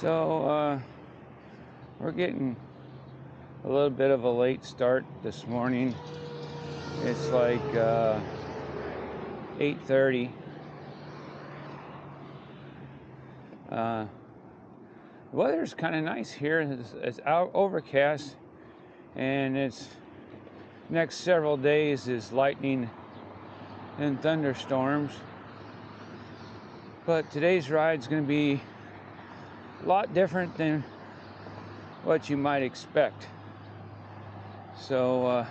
So we're getting a little bit of a late start this morning. It's like 8:30. The weather's kind of nice here. It's overcast, and it's next several days is lightning and thunderstorms. But today's ride's going to be a lot different than what you might expect. So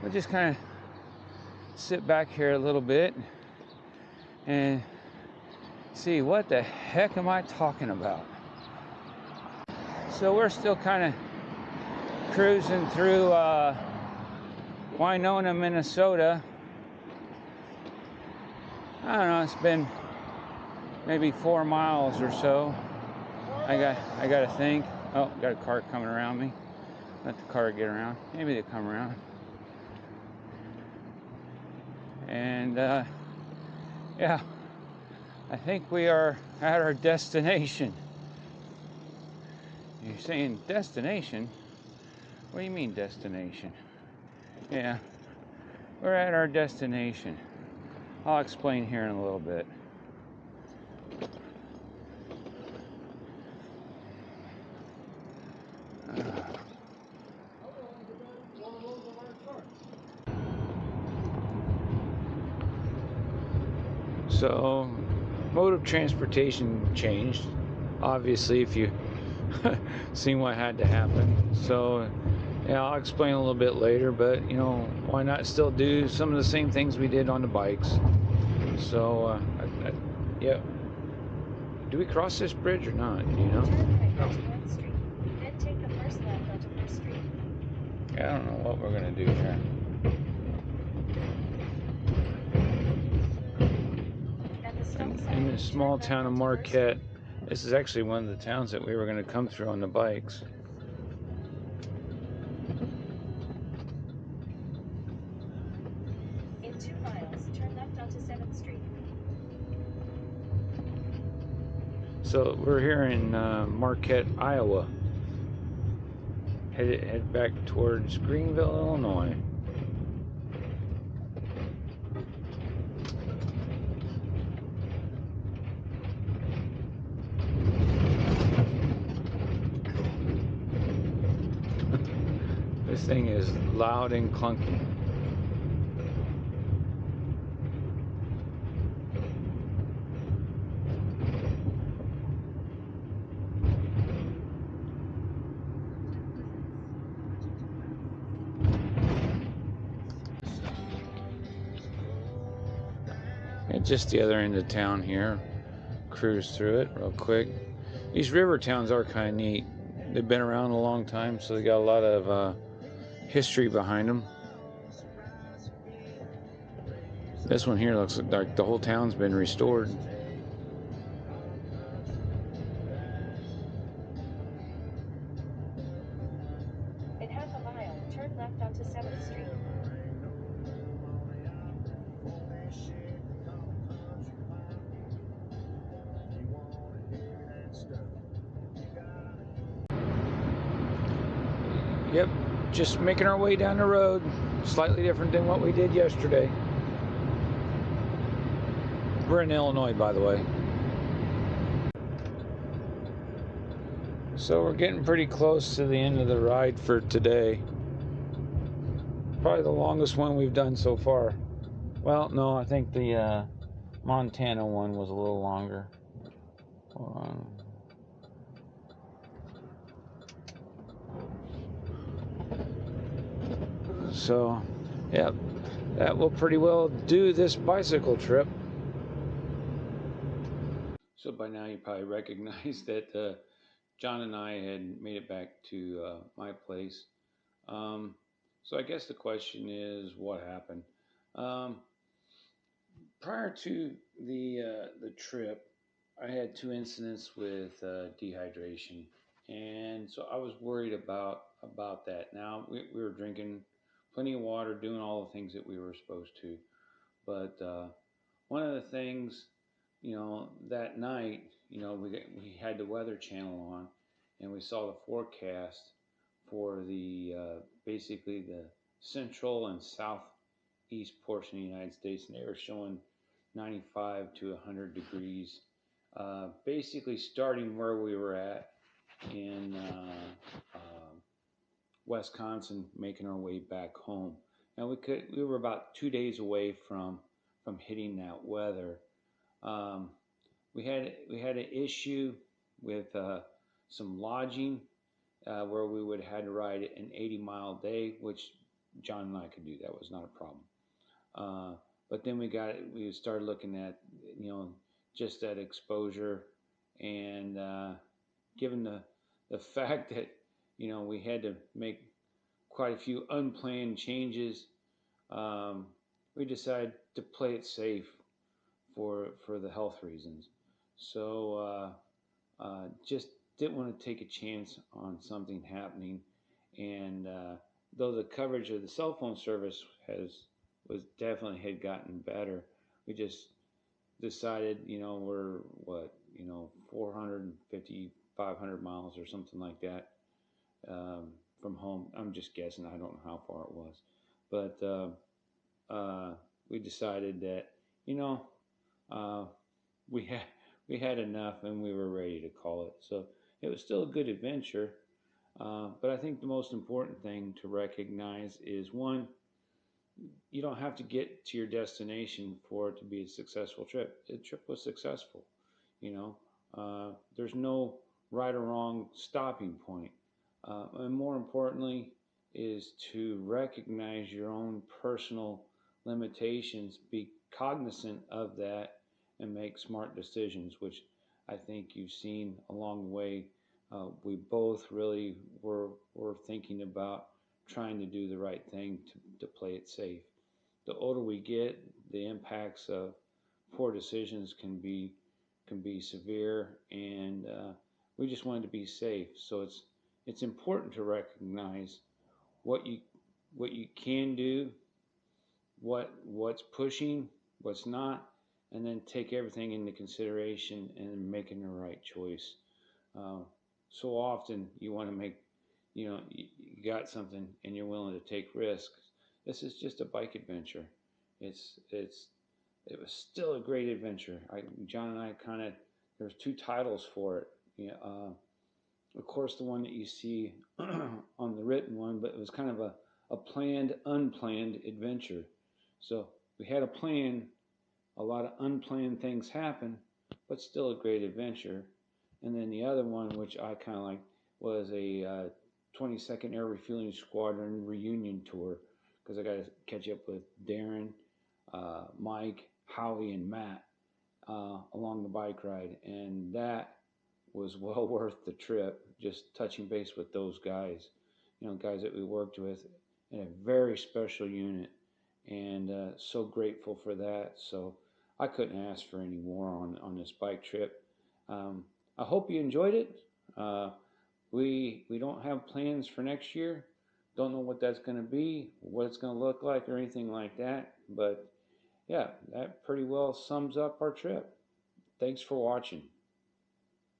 we'll just kind of sit back here a little bit and see what the heck am I talking about. So we're still kind of cruising through Winona, Minnesota. I don't know, it's been maybe 4 miles or so. I got to think. Oh, got a car coming around me. Let the car get around. Maybe they come around. And yeah, I think we are at our destination. You're saying destination? What do you mean destination? Yeah, we're at our destination. I'll explain here in a little bit. So, mode of transportation changed. Obviously, if you seen what had to happen. So, yeah, I'll explain a little bit later. But why not still do some of the same things we did on the bikes? So, yeah. Do we cross this bridge or not? Do you know? Turn right onto 1st Street, then take the first left onto 1st Street. Yeah, I don't know what we're gonna do here. At the stop sign, In the small turn town of left onto 1st Marquette, Street. this is actually one of the towns that we were going to come through on the bikes. In 2 miles, turn left onto 7th Street. So we're here in Marquette, Iowa. Head back towards Greenville, Illinois. This thing is loud and clunky. And just the other end of town here. Cruise through it real quick. These river towns are kind of neat. They've been around a long time, so they got a lot of history behind them. This one here looks like the whole town's been restored. In half a mile, turn left onto 7th Street. Yep, just making our way down the road. Slightly different than what we did yesterday. We're in Illinois, by the way. So we're getting pretty close to the end of the ride for today. Probably the longest one we've done so far. Well, no, I think the Montana one was a little longer. Hold on. So, yeah, that will pretty well do this bicycle trip. So by now you probably recognize that John and I had made it back to my place. So I guess the question is, what happened? Prior to the trip, I had 2 incidents with dehydration, and so I was worried about that. Now we were drinking plenty of water, doing all the things that we were supposed to, but one of the things that night, we had the Weather Channel on, and we saw the forecast for the basically the central and southeast portion of the United States, and they were showing 95 to 100 degrees, basically starting where we were at in Wisconsin, making our way back home. And we were about 2 days away from hitting that weather. Um, we had an issue with some lodging where we would have had to ride an 80-mile day, which John and I could do. That was not a problem. But then we started looking at just that exposure, and given the fact that we had to make quite a few unplanned changes, we decided to play it safe for the health reasons. So just didn't want to take a chance on something happening. And though the coverage of the cell phone service was definitely had gotten better, we just decided, we're 450, 500 miles or something like that from home. I'm just guessing. I don't know how far it was, but we decided that uh, we had enough and we were ready to call it. So it was still a good adventure, but I think the most important thing to recognize is, one, you don't have to get to your destination for it to be a successful trip. The trip was successful. There's no right or wrong stopping point. And more importantly, is to recognize your own personal limitations, be cognizant of that, and make smart decisions, which I think you've seen along the way. We both really were thinking about trying to do the right thing to play it safe. The older we get, the impacts of poor decisions can be severe, and we just wanted to be safe. So it's important to recognize what you can do, what's pushing, what's not, and then take everything into consideration and making the right choice. So often you want to make, you got something and you're willing to take risks. This is just a bike adventure. It was still a great adventure. John and I there's two titles for it. Of course, the one that you see on the written one, but it was kind of a planned, unplanned adventure. So we had a plan, a lot of unplanned things happen, but still a great adventure. And then the other one, which I kind of like, was a 22nd Air Refueling Squadron reunion tour, because I got to catch up with Darren, Mike, Howie, and Matt along the bike ride, and that was well worth the trip. Just touching base with those guys, guys that we worked with in a very special unit, and so grateful for that. So I couldn't ask for any more on this bike trip. I hope you enjoyed it. We don't have plans for next year. Don't know what that's going to be, what it's going to look like, or anything like that. But yeah, that pretty well sums up our trip. Thanks for watching.